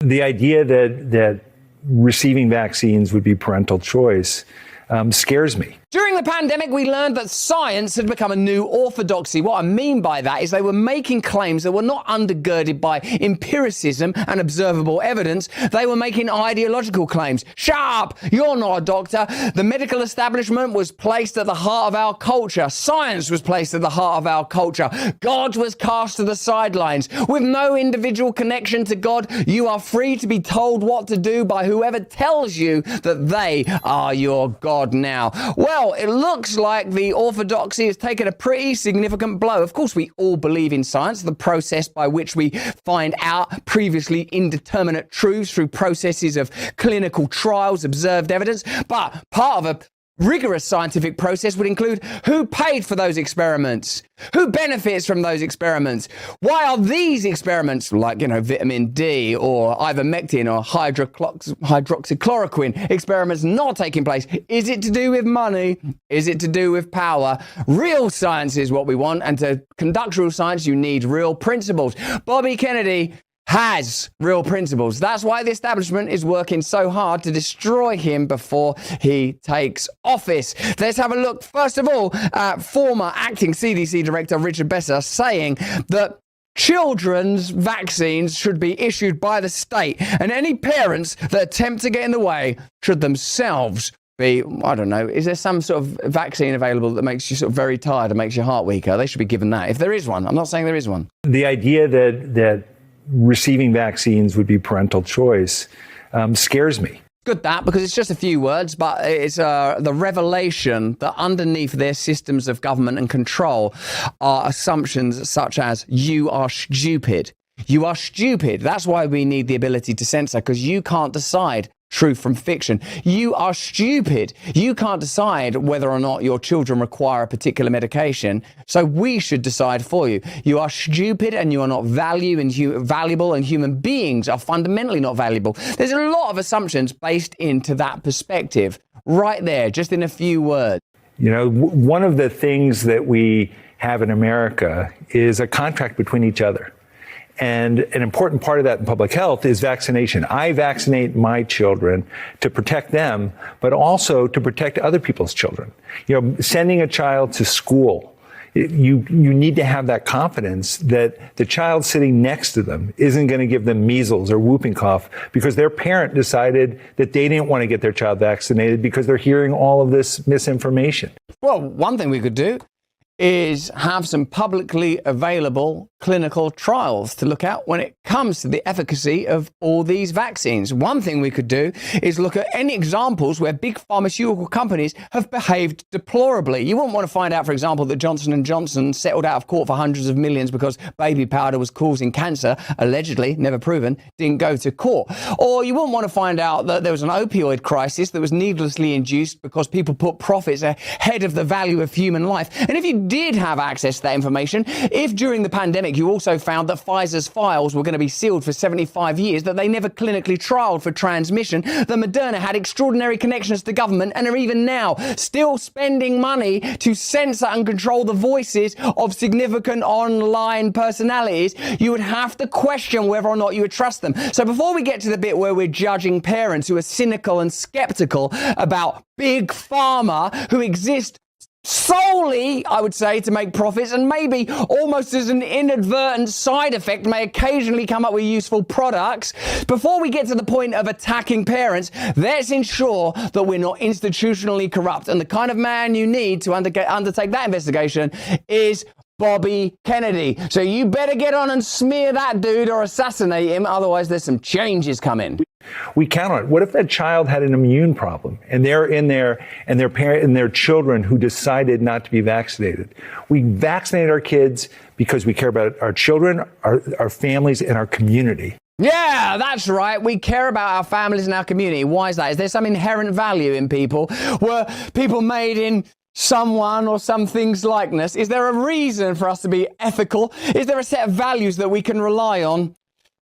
The idea that receiving vaccines would be parental choice scares me. During the pandemic, we learned that science had become a new orthodoxy. What I mean by that is they were making claims that were not undergirded by empiricism and observable evidence. They were making ideological claims. Shut up! You're not a doctor. The medical establishment was placed at the heart of our culture. Science was placed at the heart of our culture. God was cast to the sidelines. With no individual connection to God, you are free to be told what to do by whoever tells you that they are your God now. Well, it looks like the orthodoxy has taken a pretty significant blow. Of course, we all believe in science, the process by which we find out previously indeterminate truths through processes of clinical trials, observed evidence. But part of a rigorous scientific process would include who paid for those experiments, who benefits from those experiments, why are these experiments like, vitamin D or ivermectin or hydroxychloroquine experiments not taking place? Is it to do with money? Is it to do with power? Real science is what we want, and to conduct real science, you need real principles. Bobby Kennedy has real principles. That's why the establishment is working so hard to destroy him before he takes office. Let's have a look, first of all, at former acting CDC Director Richard Besser saying that children's vaccines should be issued by the state, and any parents that attempt to get in the way should themselves be, I don't know, is there some sort of vaccine available that makes you sort of very tired and makes your heart weaker? They should be given that, if there is one. I'm not saying there is one. The idea that receiving vaccines would be parental choice scares me. Good that, because it's just a few words, but it's the revelation that underneath their systems of government and control are assumptions such as you are stupid. You are stupid. That's why we need the ability to censor, because you can't decide truth from fiction. You are stupid. You can't decide whether or not your children require a particular medication, so we should decide for you. You are stupid and you are not valuable, and human beings are fundamentally not valuable. There's a lot of assumptions based into that perspective right there, just in a few words. One of the things that we have in America is a contract between each other. And an important part of that in public health is vaccination. I vaccinate my children to protect them, but also to protect other people's children. Sending a child to school, you need to have that confidence that the child sitting next to them isn't going to give them measles or whooping cough because their parent decided that they didn't want to get their child vaccinated because they're hearing all of this misinformation. Well, one thing we could do is have some publicly available clinical trials to look at when it comes to the efficacy of all these vaccines. One thing we could do is look at any examples where big pharmaceutical companies have behaved deplorably. You wouldn't want to find out, for example, that Johnson & Johnson settled out of court for hundreds of millions because baby powder was causing cancer, allegedly, never proven, didn't go to court. Or you wouldn't want to find out that there was an opioid crisis that was needlessly induced because people put profits ahead of the value of human life. And if you did have access to that information, if during the pandemic you also found that Pfizer's files were going to be sealed for 75 years, that they never clinically trialed for transmission, that Moderna had extraordinary connections to government and are even now still spending money to censor and control the voices of significant online personalities, you would have to question whether or not you would trust them. So before we get to the bit where we're judging parents who are cynical and skeptical about big pharma who exist solely, I would say, to make profits, and maybe almost as an inadvertent side effect may occasionally come up with useful products. Before we get to the point of attacking parents, let's ensure that we're not institutionally corrupt. And the kind of man you need to undertake that investigation is Bobby Kennedy. So you better get on and smear that dude or assassinate him, otherwise there's some changes coming. We count on it. What if that child had an immune problem and they're in there and their parent and their children who decided not to be vaccinated? We vaccinate our kids because we care about our children, our families, and our community. Yeah, that's right. We care about our families and our community. Why is that? Is there some inherent value in people? Were people made in someone or something's likeness? Is there a reason for us to be ethical? Is there a set of values that we can rely on?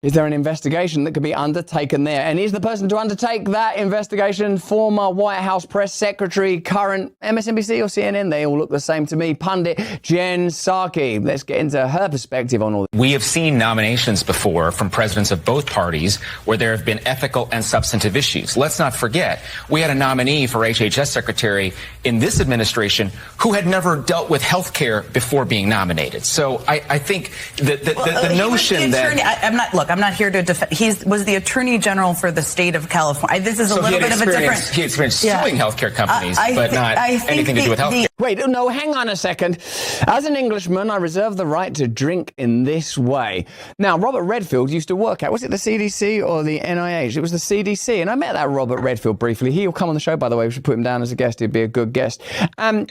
Is there an investigation that could be undertaken there? And is the person to undertake that investigation former White House press secretary, current MSNBC or CNN? They all look the same to me. Pundit Jen Psaki. Let's get into her perspective on all this. We have seen nominations before from presidents of both parties where there have been ethical and substantive issues. Let's not forget, we had a nominee for HHS secretary in this administration who had never dealt with health care before being nominated. So I think that the notion that... I'm not here to defend. He was the Attorney General for the state of California. This is a little bit of a different... He had experience suing healthcare companies, but not anything to do with healthcare. Wait, no, hang on a second. As an Englishman, I reserve the right to drink in this way. Now, Robert Redfield used to work at, was it the CDC or the NIH? It was the CDC, and I met that Robert Redfield briefly. He'll come on the show, by the way. We should put him down as a guest. He'd be a good guest.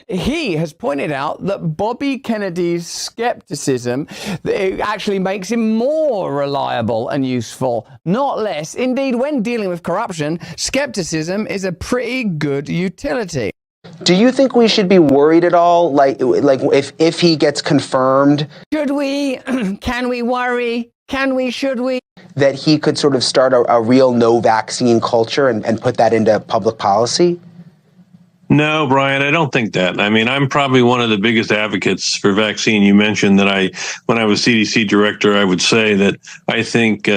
He has pointed out that Bobby Kennedy's skepticism actually makes him more reliable and useful, not less. Indeed, when dealing with corruption, skepticism is a pretty good utility. Do you think we should be worried at all, like if he gets confirmed? Should we? Can we worry? Can we? Should we? That he could sort of start a real no vaccine culture and put that into public policy? No, Brian, I don't think that. I mean, I'm probably one of the biggest advocates for vaccine. You mentioned that when I was CDC director, I would say that I think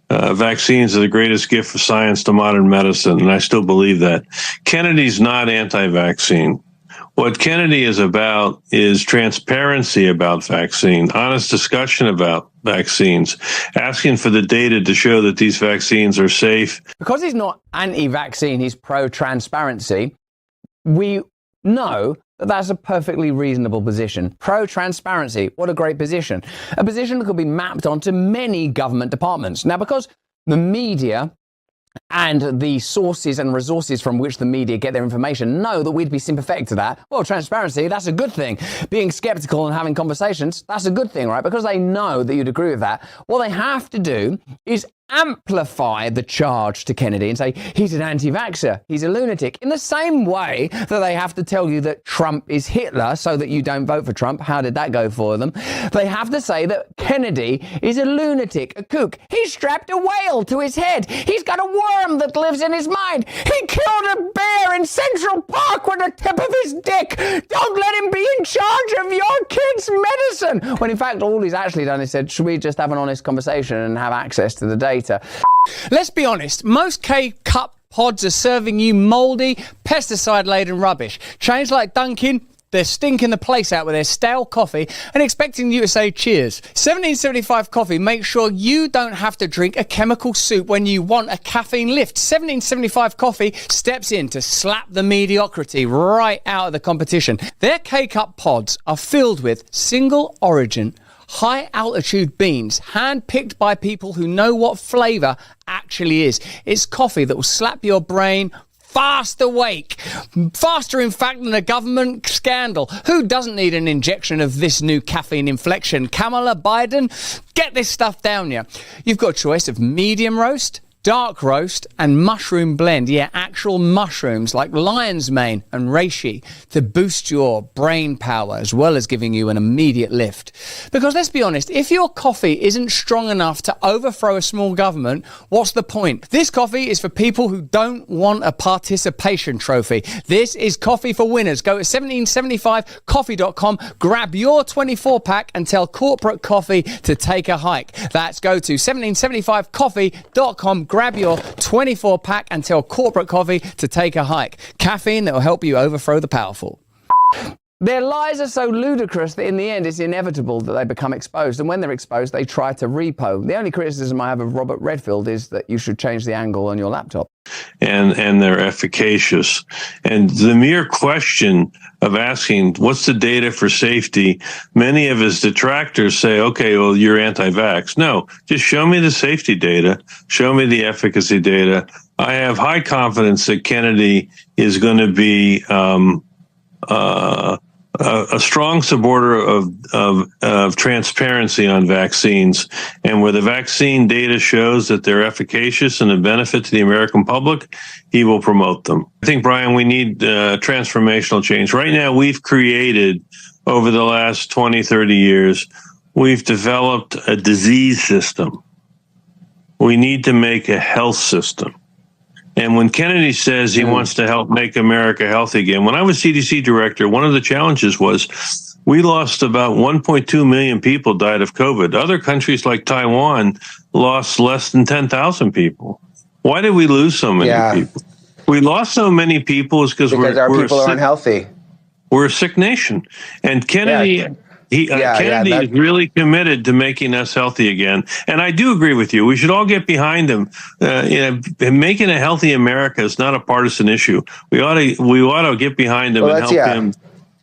vaccines are the greatest gift of science to modern medicine, and I still believe that. Kennedy's not anti-vaccine. What Kennedy is about is transparency about vaccine, honest discussion about vaccines, asking for the data to show that these vaccines are safe. Because he's not anti-vaccine, he's pro-transparency. We know that that's a perfectly reasonable position. Pro-transparency, what a great position. A position that could be mapped onto many government departments. Now, because the media and the sources and resources from which the media get their information know that we'd be sympathetic to that. Well, transparency, that's a good thing. Being skeptical and having conversations, that's a good thing, right? Because they know that you'd agree with that. What they have to do is amplify the charge to Kennedy and say, he's an anti-vaxxer, he's a lunatic, in the same way that they have to tell you that Trump is Hitler so that you don't vote for Trump. How did that go for them? They have to say that Kennedy is a lunatic, a kook. He strapped a whale to his head. He's got a worm that lives in his mind. He killed a bear in Central Park with the tip of his dick. Don't let him be in charge of your kid's medicine. When in fact, all he's actually done is said, should we just have an honest conversation and have access to the data? Let's be honest, most K-Cup pods are serving you mouldy, pesticide-laden rubbish. Chains like Dunkin', they're stinking the place out with their stale coffee and expecting you to say cheers. 1775 Coffee makes sure you don't have to drink a chemical soup when you want a caffeine lift. 1775 Coffee steps in to slap the mediocrity right out of the competition. Their K-Cup pods are filled with single origin, high-altitude beans, hand-picked by people who know what flavour actually is. It's coffee that will slap your brain fast awake. Faster, in fact, than a government scandal. Who doesn't need an injection of this new caffeine inflection? Kamala Biden? Get this stuff down you. You've got a choice of medium roast, dark roast and mushroom blend. Yeah, actual mushrooms like lion's mane and reishi to boost your brain power as well as giving you an immediate lift. Because let's be honest, if your coffee isn't strong enough to overthrow a small government, what's the point? This coffee is for people who don't want a participation trophy. This is coffee for winners. Go to 1775coffee.com, grab your 24-pack and tell corporate coffee to take a hike. That's go to 1775coffee.com, grab your 24-pack and tell corporate coffee to take a hike. Caffeine that will help you overthrow the powerful. Their lies are so ludicrous that in the end it's inevitable that they become exposed. And when they're exposed, they try to repo. The only criticism I have of Robert Redfield is that you should change the angle on your laptop. And they're efficacious. And the mere question of asking, what's the data for safety? Many of his detractors say, okay, well, you're anti-vax. No, just show me the safety data. Show me the efficacy data. I have high confidence that Kennedy is going to be a strong supporter of transparency on vaccines, and where the vaccine data shows that they're efficacious and a benefit to the American public, he will promote them. I think, Brian, we need transformational change. Right now, we've created, over the last 20, 30 years, we've developed a disease system we need to make a health system. And when Kennedy says he wants to help make America healthy again, when I was CDC director, one of the challenges was we lost about 1.2 million people died of COVID. Other countries like Taiwan lost less than 10,000 people. Why did we lose so many people? We lost so many people is because our people are unhealthy. We're a sick nation. And Kennedy... Kennedy is really committed to making us healthy again. And I do agree with you. We should all get behind him. Making a healthy America is not a partisan issue. We ought to get behind him and help him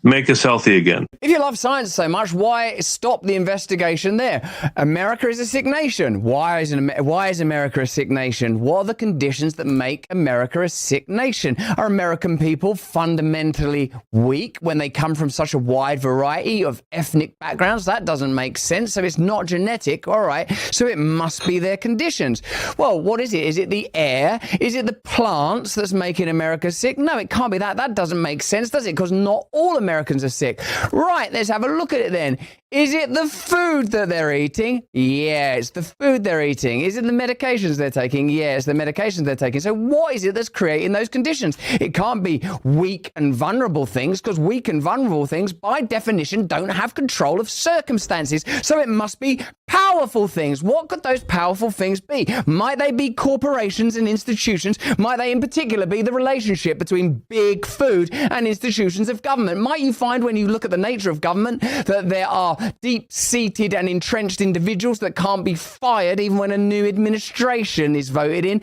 make us healthy again. If you love science so much, why stop the investigation there? America is a sick nation. Why is America a sick nation? What are the conditions that make America a sick nation? Are American people fundamentally weak when they come from such a wide variety of ethnic backgrounds? That doesn't make sense. So it's not genetic. All right. So it must be their conditions. Well, what is it? Is it the air? Is it the plants that's making America sick? No, it can't be that. That doesn't make sense, does it? Because not all Americans are sick. Right, let's have a look at it then. Is it the food that they're eating? Yeah, it's the food they're eating. Is it the medications they're taking? Yeah, it's the medications they're taking. So what is it that's creating those conditions? It can't be weak and vulnerable things, because weak and vulnerable things, by definition, don't have control of circumstances. So it must be powerful things. What could those powerful things be? Might they be corporations and institutions? Might they in particular be the relationship between big food and institutions of government? Might you find when you look at the nature of government that there are deep-seated and entrenched individuals that can't be fired even when a new administration is voted in?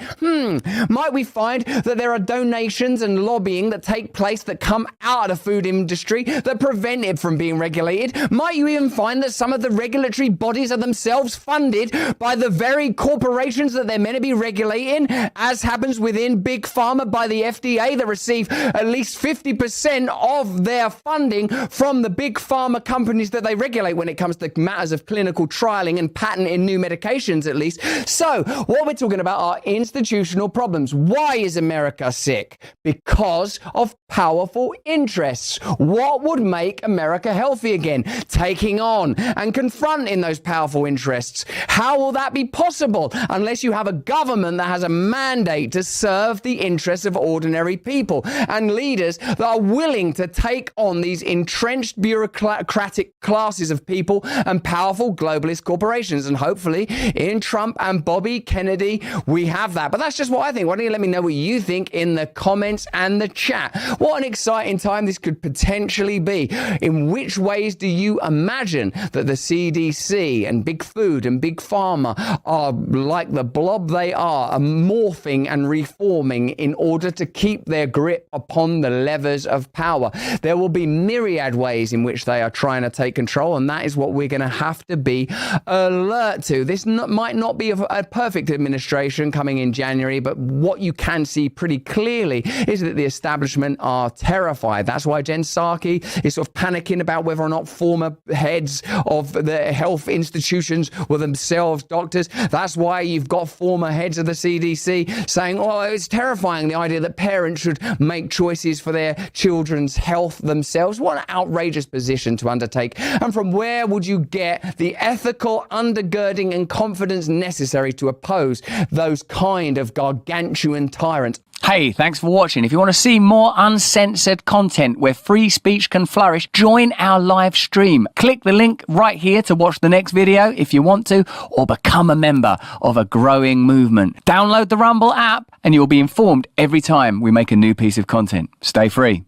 Might we find that there are donations and lobbying that take place that come out of the food industry that prevent it from being regulated? Might you even find that some of the regulatory bodies are themselves funded by the very corporations that they're meant to be regulating, as happens within Big Pharma by the FDA, that receive at least 50% of their funding from the Big Pharma companies that they regulate when it comes to matters of clinical trialing and patenting new medications, at least. So what we're talking about are institutional problems. Why is America sick? Because of powerful interests. What would make America healthy again? Taking on and confronting those powerful interests. How will that be possible unless you have a government that has a mandate to serve the interests of ordinary people and leaders that are willing to take on these entrenched bureaucratic classes of people and powerful globalist corporations? And hopefully in Trump and Bobby Kennedy we have that. But that's just what I think. Why don't you let me know what you think in the comments and the chat? What an exciting time this could potentially be. In which ways do you imagine that the CDC and Big Food and Big Pharma are, like the blob they are morphing and reforming in order to keep their grip upon the levers of power? There will be myriad ways in which they are trying to take control, and that is what we're going to have to be alert to. This might not be a perfect administration coming in January, but what you can see pretty clearly is that the establishment are terrified. That's why Jen Psaki is sort of panicking about whether or not former heads of the health institutions were themselves doctors. That's why you've got former heads of the CDC saying, oh, it's terrifying, the idea that parents should make choices for their children's health themselves. What an outrageous position to undertake. And from where would you get the ethical undergirding and confidence necessary to oppose those kind of gargantuan tyrants? Hey, thanks for watching. If you want to see more uncensored content where free speech can flourish, join our live stream. Click the link right here to watch the next video if you want to, or become a member of a growing movement. Download the Rumble app and you'll be informed every time we make a new piece of content. Stay free.